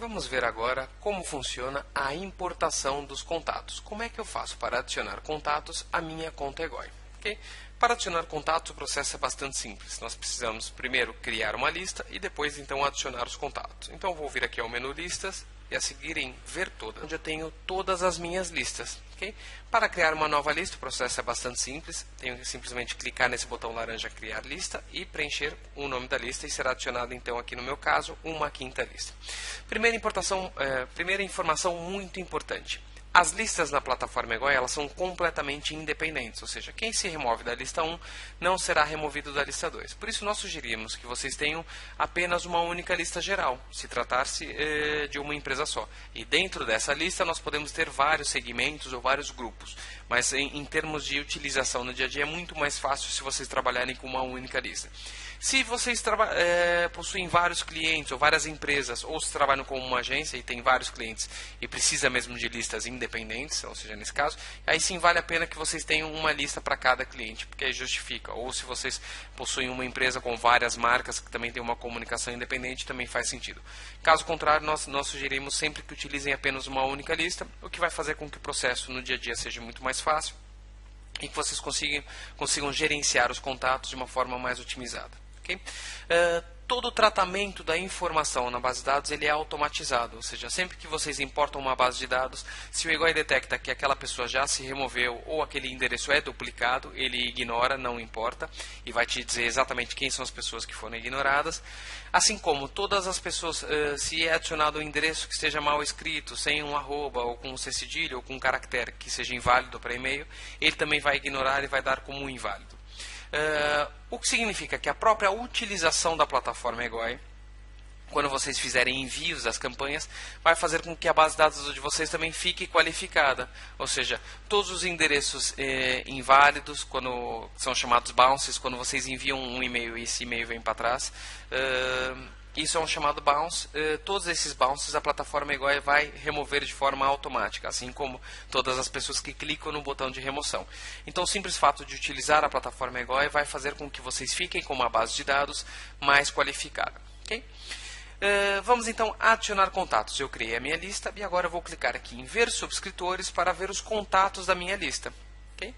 Vamos ver agora como funciona a importação dos contatos. Como é que eu faço para adicionar contatos à minha conta Egoi? Okay? Para adicionar contatos, o processo é bastante simples. Nós precisamos primeiro criar uma lista e depois então adicionar os contatos. Então eu vou vir aqui ao menu listas e a seguir em ver todas, onde eu tenho todas as minhas listas. Okay? Para criar uma nova lista, o processo é bastante simples. Tenho que simplesmente clicar nesse botão laranja criar lista e preencher o nome da lista e será adicionado então aqui no meu caso uma quinta lista. Primeira informação muito importante. As listas na plataforma Egoi, elas são completamente independentes, ou seja, quem se remove da lista 1 não será removido da lista 2. Por isso, nós sugerimos que vocês tenham apenas uma única lista geral, se tratar-se de uma empresa só. E dentro dessa lista, nós podemos ter vários segmentos ou vários grupos, mas em termos de utilização no dia a dia, é muito mais fácil se vocês trabalharem com uma única lista. Se vocês possuem vários clientes ou várias empresas, ou se trabalham com uma agência e tem vários clientes e precisa mesmo de listas independentes, ou seja, nesse caso, aí sim vale a pena que vocês tenham uma lista para cada cliente, porque aí justifica. Ou se vocês possuem uma empresa com várias marcas que também tem uma comunicação independente, também faz sentido. Caso contrário, nós sugerimos sempre que utilizem apenas uma única lista, o que vai fazer com que o processo no dia a dia seja muito mais fácil e que vocês consigam gerenciar os contatos de uma forma mais otimizada. Okay? Todo o tratamento da informação na base de dados ele é automatizado, ou seja, sempre que vocês importam uma base de dados, se o Egoi detecta que aquela pessoa já se removeu ou aquele endereço é duplicado, ele ignora, não importa, e vai te dizer exatamente quem são as pessoas que foram ignoradas. Assim como todas as pessoas, se é adicionado um endereço que esteja mal escrito, sem um arroba, ou com um C cedilha, ou com um caractere que seja inválido para e-mail, ele também vai ignorar e vai dar como inválido. O que significa que a própria utilização da plataforma Egoi, quando vocês fizerem envios das campanhas, vai fazer com que a base de dados de vocês também fique qualificada. Ou seja, todos os endereços inválidos, quando são chamados bounces, quando vocês enviam um e-mail e esse e-mail vem para trás, isso é um chamado bounce. Todos esses bounces a plataforma Egoi vai remover de forma automática, assim como todas as pessoas que clicam no botão de remoção. Então o simples fato de utilizar a plataforma Egoi vai fazer com que vocês fiquem com uma base de dados mais qualificada. Okay? Vamos então adicionar contatos. Eu criei a minha lista e agora eu vou clicar aqui em ver subscritores para ver os contatos da minha lista. Okay?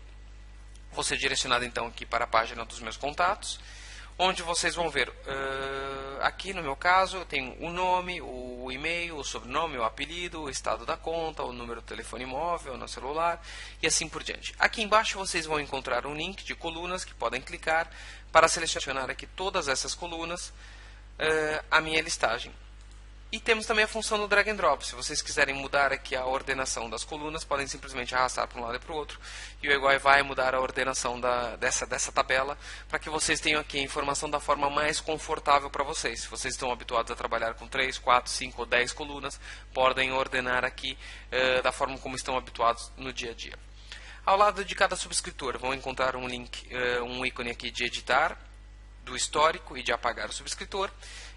Vou ser direcionado então aqui para a página dos meus contatos, onde vocês vão ver, aqui no meu caso, eu tenho o nome, o e-mail, o sobrenome, o apelido, o estado da conta, o número do telefone móvel, no celular e assim por diante. Aqui embaixo vocês vão encontrar um link de colunas que podem clicar para selecionar aqui todas essas colunas, a minha listagem. E temos também a função do drag and drop. Se vocês quiserem mudar aqui a ordenação das colunas, podem simplesmente arrastar para um lado e para o outro. E o Egoi vai mudar a ordenação dessa tabela para que vocês tenham aqui a informação da forma mais confortável para vocês. Se vocês estão habituados a trabalhar com 3, 4, 5 ou 10 colunas, podem ordenar aqui da forma como estão habituados no dia a dia. Ao lado de cada subscritor vão encontrar um link, um ícone aqui de editar, do histórico e de apagar o subscritor.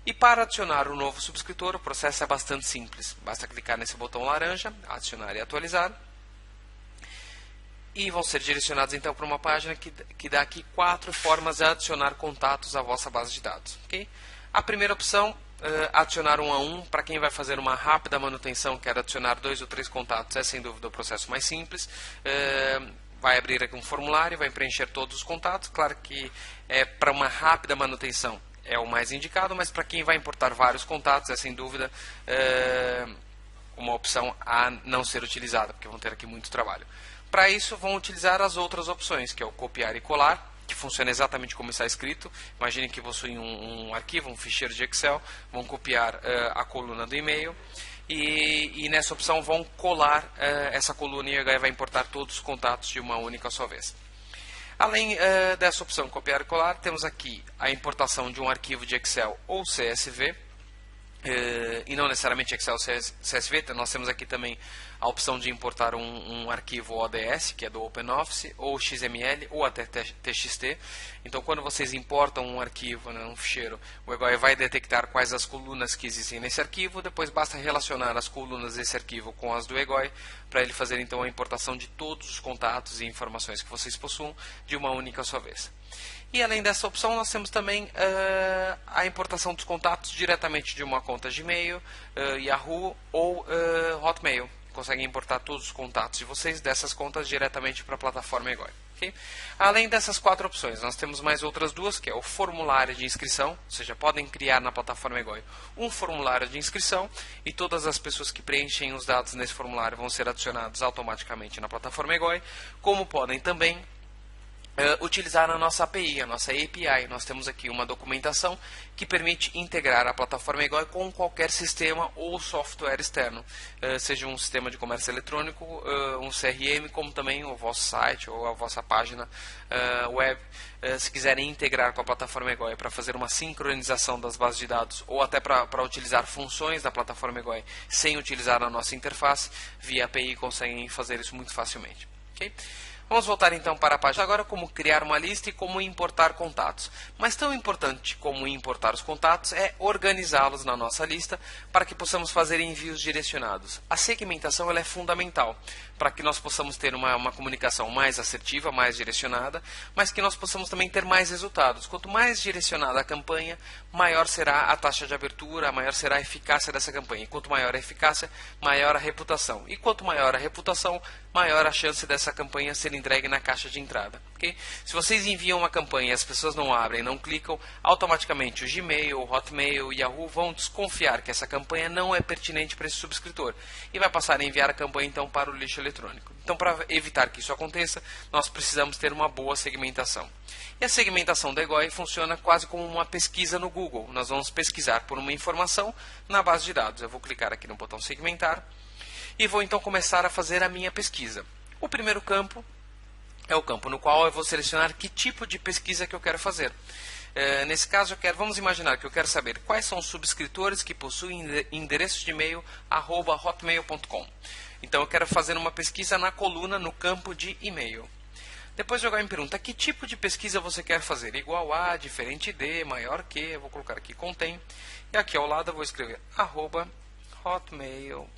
E para adicionar um novo subscritor, o processo é bastante simples. Basta clicar nesse botão laranja, adicionar e atualizar. E vão ser direcionados então para uma página que dá aqui 4 formas de adicionar contatos à vossa base de dados. Okay? A primeira opção, adicionar um a um, para quem vai fazer uma rápida manutenção, quer adicionar 2 ou 3 contatos, é sem dúvida o processo mais simples. Vai abrir aqui um formulário, vai preencher todos os contatos. Claro que para uma rápida manutenção é o mais indicado, mas para quem vai importar vários contatos, é sem dúvida uma opção a não ser utilizada, porque vão ter aqui muito trabalho. Para isso, vão utilizar as outras opções, que é o copiar e colar, que funciona exatamente como está escrito. Imaginem que possuem um arquivo, um ficheiro de Excel, vão copiar a coluna do e-mail e nessa opção vão colar essa coluna e vai importar todos os contatos de uma única só vez. Além dessa opção copiar e colar, temos aqui a importação de um arquivo de Excel ou CSV, e não necessariamente Excel ou CSV, nós temos aqui também a opção de importar um arquivo ODS, que é do OpenOffice, ou XML, ou até TXT. Então, quando vocês importam um arquivo, né, um ficheiro, o EGOI vai detectar quais as colunas que existem nesse arquivo, depois basta relacionar as colunas desse arquivo com as do EGOI, para ele fazer então a importação de todos os contatos e informações que vocês possuam de uma única só vez. E além dessa opção, nós temos também a importação dos contatos diretamente de uma conta Gmail, Yahoo ou Hotmail. Conseguem importar todos os contatos de vocês dessas contas diretamente para a plataforma EGOI. Okay? Além dessas 4 opções, nós temos mais outras 2, que é o formulário de inscrição, ou seja, podem criar na plataforma EGOI um formulário de inscrição e todas as pessoas que preenchem os dados nesse formulário vão ser adicionados automaticamente na plataforma EGOI, como podem também utilizar a nossa API, a nossa API. Nós temos aqui uma documentação que permite integrar a plataforma EGOI com qualquer sistema ou software externo, seja um sistema de comércio eletrônico, um CRM, como também o vosso site ou a vossa página web. Se quiserem integrar com a plataforma EGOI para fazer uma sincronização das bases de dados ou até para utilizar funções da plataforma EGOI sem utilizar a nossa interface, via API conseguem fazer isso muito facilmente. Okay? Vamos voltar então para a página agora, como criar uma lista e como importar contatos. Mas tão importante como importar os contatos é organizá-los na nossa lista para que possamos fazer envios direcionados. A segmentação ela é fundamental para que nós possamos ter uma comunicação mais assertiva, mais direcionada, mas que nós possamos também ter mais resultados. Quanto mais direcionada a campanha, maior será a taxa de abertura, maior será a eficácia dessa campanha. E quanto maior a eficácia, maior a reputação. E quanto maior a reputação, maior a chance dessa campanha ser entregue na caixa de entrada. Okay? Se vocês enviam uma campanha e as pessoas não abrem, não clicam, automaticamente o Gmail, o Hotmail, o Yahoo vão desconfiar que essa campanha não é pertinente para esse subscritor e vai passar a enviar a campanha então para o lixo eletrônico. Então, para evitar que isso aconteça, nós precisamos ter uma boa segmentação. E a segmentação da EGOI funciona quase como uma pesquisa no Google. Nós vamos pesquisar por uma informação na base de dados. Eu vou clicar aqui no botão segmentar e vou então começar a fazer a minha pesquisa. O primeiro campo é o campo no qual eu vou selecionar que tipo de pesquisa que eu quero fazer. Nesse caso, vamos imaginar que eu quero saber quais são os subscritores que possuem endereço de e-mail @hotmail.com. Então eu quero fazer uma pesquisa na coluna no campo de e-mail. Depois o EGOI me pergunta que tipo de pesquisa você quer fazer. Igual a, diferente de, maior que. Eu vou colocar aqui contém. E aqui ao lado eu vou escrever @hotmail.com.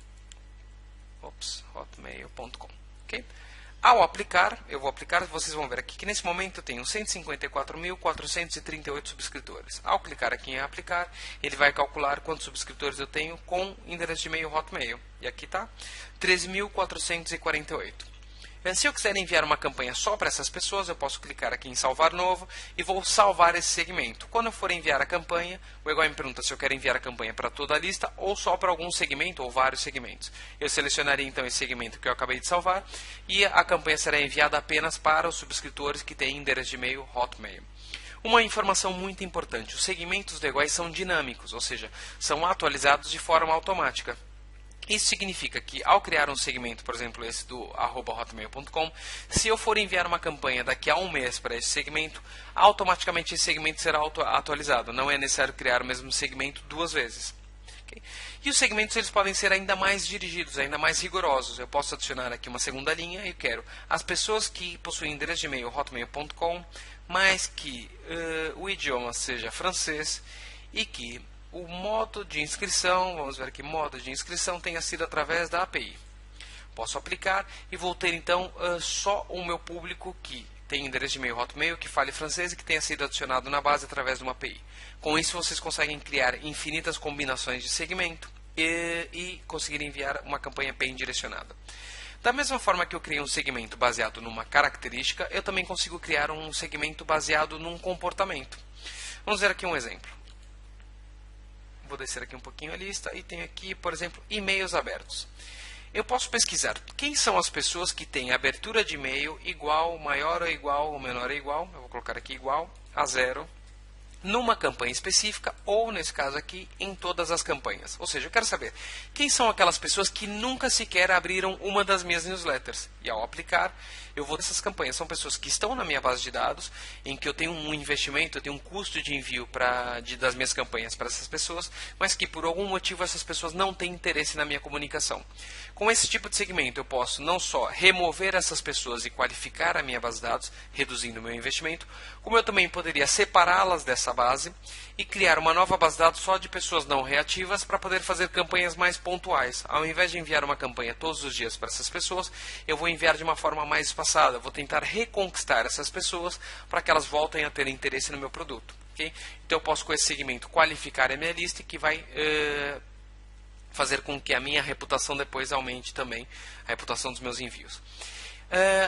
Okay? Ao aplicar, eu vou aplicar, vocês vão ver aqui que nesse momento eu tenho 154.438 subscritores. Ao clicar aqui em aplicar, ele vai calcular quantos subscritores eu tenho com endereço de e-mail Hotmail. E aqui está, 13.448. Se eu quiser enviar uma campanha só para essas pessoas, eu posso clicar aqui em salvar novo e vou salvar esse segmento. Quando eu for enviar a campanha, o EGOI me pergunta se eu quero enviar a campanha para toda a lista ou só para algum segmento ou vários segmentos. Eu selecionarei então esse segmento que eu acabei de salvar e a campanha será enviada apenas para os subscritores que têm endereço de e-mail Hotmail. Uma informação muito importante, os segmentos do EGOI são dinâmicos, ou seja, são atualizados de forma automática. Isso significa que, ao criar um segmento, por exemplo, esse do @hotmail.com, se eu for enviar uma campanha daqui a um mês para esse segmento, automaticamente esse segmento será atualizado. Não é necessário criar o mesmo segmento 2 vezes. Okay? E os segmentos eles podem ser ainda mais dirigidos, ainda mais rigorosos. Eu posso adicionar aqui uma segunda linha e quero as pessoas que possuem endereço de e-mail hotmail.com, mas que o idioma seja francês e que o modo de inscrição, vamos ver aqui, modo de inscrição tenha sido através da API. Posso aplicar e vou ter então só o meu público que tem endereço de e-mail Hotmail, que fale francês e que tenha sido adicionado na base através de uma API. Com isso vocês conseguem criar infinitas combinações de segmento e conseguir enviar uma campanha bem direcionada. Da mesma forma que eu criei um segmento baseado numa característica, eu também consigo criar um segmento baseado num comportamento. Vamos ver aqui um exemplo. Vou descer aqui um pouquinho a lista e tenho aqui, por exemplo, e-mails abertos. Eu posso pesquisar quem são as pessoas que têm abertura de e-mail igual, maior ou igual, ou menor ou igual, eu vou colocar aqui igual a 0, numa campanha específica ou, nesse caso aqui, em todas as campanhas. Ou seja, eu quero saber quem são aquelas pessoas que nunca sequer abriram uma das minhas newsletters. E ao aplicar, eu vou nessas campanhas. São pessoas que estão na minha base de dados, em que eu tenho um investimento, eu tenho um custo de envio das minhas campanhas para essas pessoas, mas que por algum motivo essas pessoas não têm interesse na minha comunicação. Com esse tipo de segmento, eu posso não só remover essas pessoas e qualificar a minha base de dados, reduzindo o meu investimento, como eu também poderia separá-las dessa base e criar uma nova base de dados só de pessoas não reativas para poder fazer campanhas mais pontuais. Ao invés de enviar uma campanha todos os dias para essas pessoas, eu vou enviar de uma forma mais espaçada. Eu vou tentar reconquistar essas pessoas para que elas voltem a ter interesse no meu produto. Okay? Então eu posso com esse segmento qualificar a minha lista, que vai fazer com que a minha reputação depois aumente também, a reputação dos meus envios.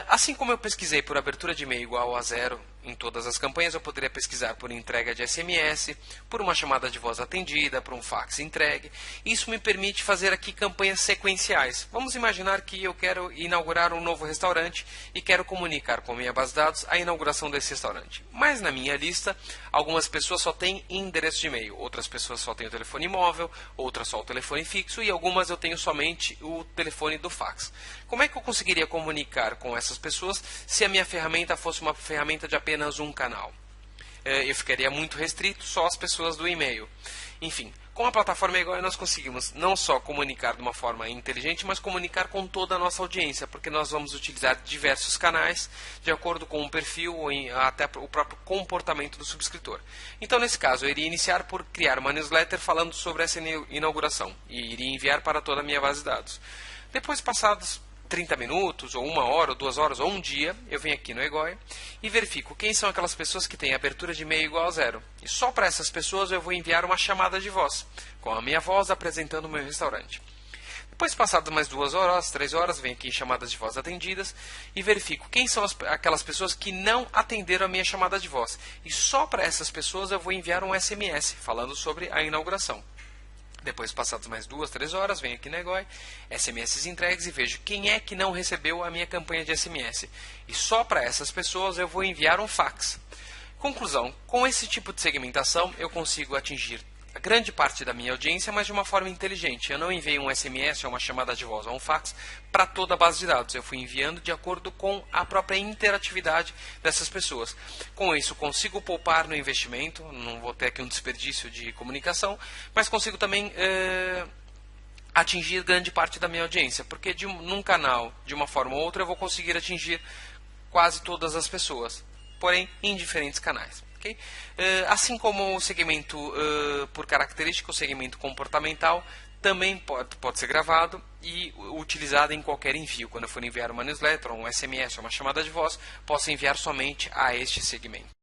Assim como eu pesquisei por abertura de e-mail igual a 0 em todas as campanhas, eu poderia pesquisar por entrega de SMS, por uma chamada de voz atendida, por um fax entregue. Isso me permite fazer aqui campanhas sequenciais. Vamos imaginar que eu quero inaugurar um novo restaurante e quero comunicar com a minha base de dados a inauguração desse restaurante. Mas na minha lista, algumas pessoas só têm endereço de e-mail, outras pessoas só têm o telefone móvel, outras só o telefone fixo e algumas eu tenho somente o telefone do fax. Como é que eu conseguiria comunicar com essas pessoas se a minha ferramenta fosse uma ferramenta de apenas um canal? Eu ficaria muito restrito só às pessoas do e-mail. Enfim, com a plataforma Egoi nós conseguimos não só comunicar de uma forma inteligente, mas comunicar com toda a nossa audiência, porque nós vamos utilizar diversos canais de acordo com o perfil ou até o próprio comportamento do subscritor. Então, nesse caso, eu iria iniciar por criar uma newsletter falando sobre essa inauguração e iria enviar para toda a minha base de dados. Depois, passados 30 minutos, ou 1 hora, ou 2 horas, ou um dia, eu venho aqui no Egoi e verifico quem são aquelas pessoas que têm abertura de e-mail igual a 0. E só para essas pessoas eu vou enviar uma chamada de voz, com a minha voz apresentando o meu restaurante. Depois, passadas mais 2 horas, 3 horas, venho aqui em chamadas de voz atendidas e verifico quem são aquelas pessoas que não atenderam a minha chamada de voz. E só para essas pessoas eu vou enviar um SMS falando sobre a inauguração. Depois, passadas mais 2, 3 horas, venho aqui na Egoi, SMS entregues e vejo quem é que não recebeu a minha campanha de SMS. E só para essas pessoas eu vou enviar um fax. Conclusão, com esse tipo de segmentação eu consigo atingir a grande parte da minha audiência, mas de uma forma inteligente. Eu não enviei um SMS ou uma chamada de voz ou um fax para toda a base de dados. Eu fui enviando de acordo com a própria interatividade dessas pessoas. Com isso, consigo poupar no investimento, não vou ter aqui um desperdício de comunicação, mas consigo também atingir grande parte da minha audiência, porque num canal, de uma forma ou outra, eu vou conseguir atingir quase todas as pessoas, porém em diferentes canais. Okay? Assim como o segmento por característica, o segmento comportamental, também pode ser gravado e utilizado em qualquer envio. Quando eu for enviar uma newsletter, um SMS ou uma chamada de voz, posso enviar somente a este segmento.